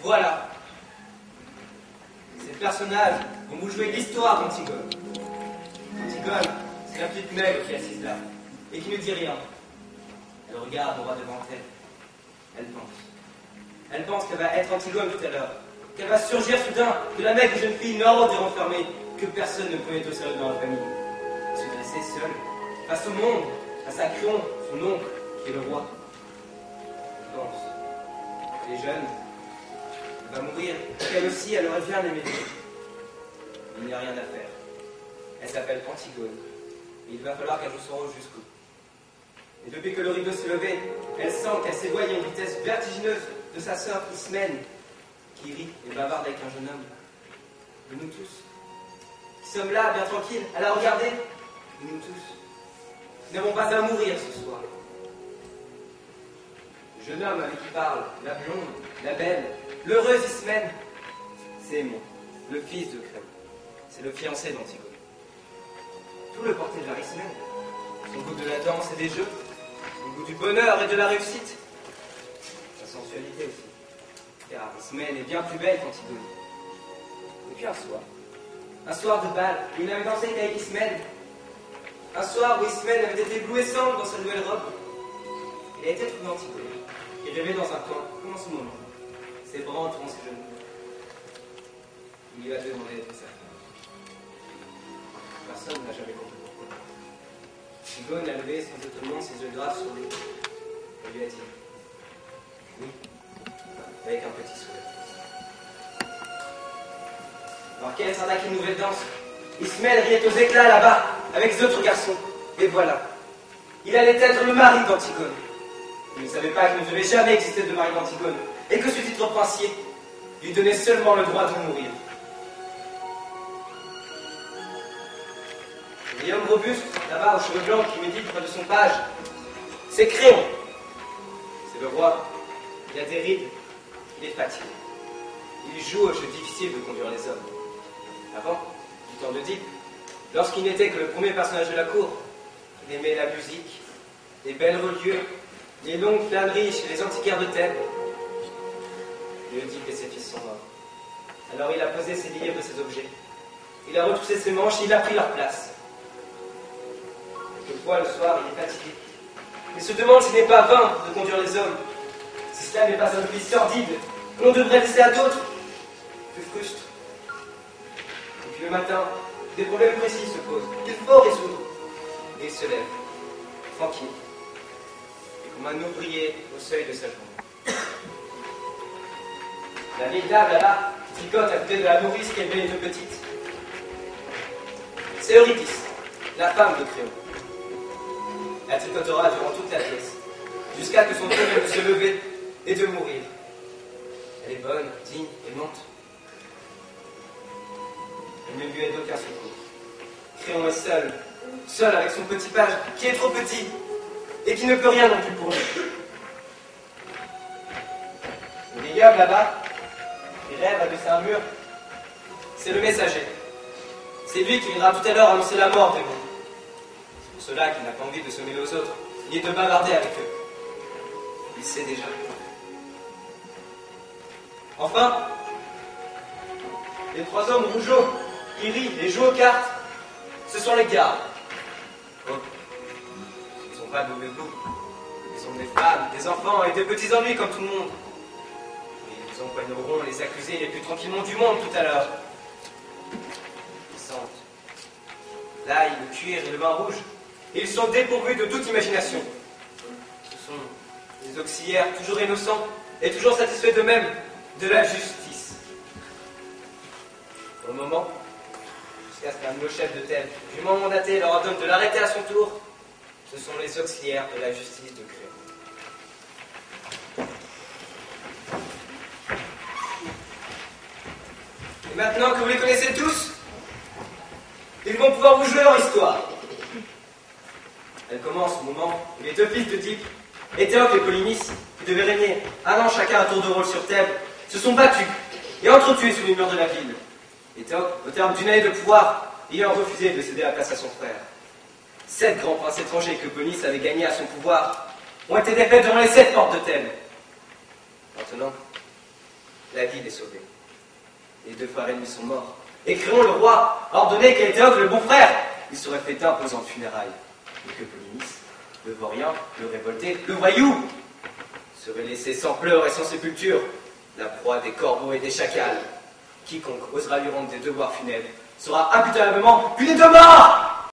Voilà. Ces personnages vont vous jouer l'histoire d'Antigone. Antigone, c'est la petite maigre qui est assise là, et qui ne dit rien. Elle regarde droit devant elle. Elle pense. Elle pense qu'elle va être Antigone tout à l'heure. Qu'elle va surgir soudain de la maigre jeune fille noire et renfermée que personne ne connaît au sérieux dans la famille. Se dresser seule, face au monde, à sa Créon, son oncle, qui est le roi. Elle pense. Elle est jeune. Elle va mourir. Elle aussi, elle aurait bien aimé vivre. Il n'y a rien à faire. Elle s'appelle Antigone. Et il va falloir qu'elle joue son rôle jusqu'au bout. Et depuis que le rideau s'est levé, elle sent qu'elle s'éloigne à une vitesse vertigineuse de sa sœur Ismène, qui rit et bavarde avec un jeune homme. De nous tous, qui sommes là, bien tranquilles, à la regarder, de nous tous, nous n'avons pas à mourir ce soir. Le jeune homme avec qui parle, la blonde, la belle, l'heureuse Ismène, c'est Aimon, le fils de Créon. C'est le fiancé d'Antigone. Tout le portait vers Ismène. Son goût de la danse et des jeux, son goût du bonheur et de la réussite, sa sensualité aussi. Car Ismène est bien plus belle qu'Antigone. Et puis un soir de bal, où il n'avait dansé qu'avec Ismène. Un soir où Ismène avait été éblouissante dans sa nouvelle robe. Il a été trouvé Antigone, qui rêvait dans un coin, comme en ce moment, ses bras entourant ses genoux. Il lui a demandé d'être sa femme. Personne n'a jamais compris pourquoi. Antigone a levé sans étonnement ses yeux graves sur lui. Elle lui a dit oui, avec un petit sourire. Alors qu'elle s'attaque une nouvelle danse, Ismène riait aux éclats là-bas, avec les autres garçons. Et voilà. Il allait être le mari d'Antigone. Il ne savait pas qu'il ne devait jamais exister de mari d'Antigone, et que ce titre princier lui donnait seulement le droit de mourir. Le vieil homme robuste, là-bas, aux cheveux blancs, qui médite près de son page, c'est Créon. C'est le roi. Il a des rides, il est fatigué. Il joue au jeu difficile de conduire les hommes. Avant, du temps d'Oedipe, lorsqu'il n'était que le premier personnage de la cour, il aimait la musique, les belles reliures, les longues flâneries chez les antiquaires de Thèbes. Oedipe et ses fils sont morts. Alors il a posé ses livres et ses objets. Il a retroussé ses manches et il a pris leur place. Quelquefois, le soir, il est fatigué. Il se demande s'il n'est pas vain de conduire les hommes, si cela n'est pas un office sordide que l'on devrait laisser à d'autres, plus frustre. Et puis le matin, des problèmes précis se posent, qu'il faut résoudre. Et il se lève, tranquille, et comme un ouvrier au seuil de sa journée. La vieille dame là-bas tricote à côté de la nourrice qui élevait les deux petites. C'est Eurydice, la femme de Créon. Elle tricotera durant toute la pièce, jusqu'à que son tour vienne de se lever et de mourir. Elle est bonne, digne, aimante. Elle ne lui aide d'aucun secours. Créon est seul, seul avec son petit page, qui est trop petit, et qui ne peut rien non plus pour lui. Le vieil homme là-bas, qui rêve à baisser un mur, c'est le messager. C'est lui qui viendra tout à l'heure annoncer la mort d'Aimon. C'est pour cela qu'il n'a pas envie de se mêler aux autres, ni de bavarder avec eux. Il sait déjà. Enfin, les trois hommes rougeaux qui rient et jouent aux cartes, ce sont les gardes. Oh, ils n'ont pas de mauvais goût. Ils ont des femmes, des enfants et des petits ennuis comme tout le monde. Et ils empoigneront les accusés les plus tranquillement du monde tout à l'heure. Ils sentent l'ail, le cuir et le vin rouge, et ils sont dépourvus de toute imagination. Ce sont des auxiliaires toujours innocents et toujours satisfaits d'eux-mêmes de la justice. Pour le moment, jusqu'à ce qu'un nouveau chef de Thèbes, dûment mandaté, leur ordonne de l'arrêter à son tour, ce sont les auxiliaires de la justice de Créon. Et maintenant que vous les connaissez tous, ils vont pouvoir vous jouer leur histoire. Elle commence au moment où les deux fils d'Oedipe, Éthéocle et Polynice, qui devaient régner un an chacun à tour de rôle sur Thèbes, se sont battus et entretués sous les murs de la ville. Éthéocle, au terme d'une année de pouvoir, ayant refusé de céder la place à son frère. 7 grands princes étrangers que Polynice avait gagnés à son pouvoir ont été défaits devant les 7 portes de Thèbes. Maintenant, la ville est sauvée. Les deux frères ennemis sont morts. Et Créon, le roi, a ordonné qu'Étéocle, le bon frère, il serait fait d'imposantes funérailles. Et que Polynice, le vaurien, le révolté, le voyou, serait laissé sans pleurs et sans sépulture, la proie des corbeaux et des chacals. Quiconque osera lui rendre des devoirs funèbres sera impitoyablement puni de mort.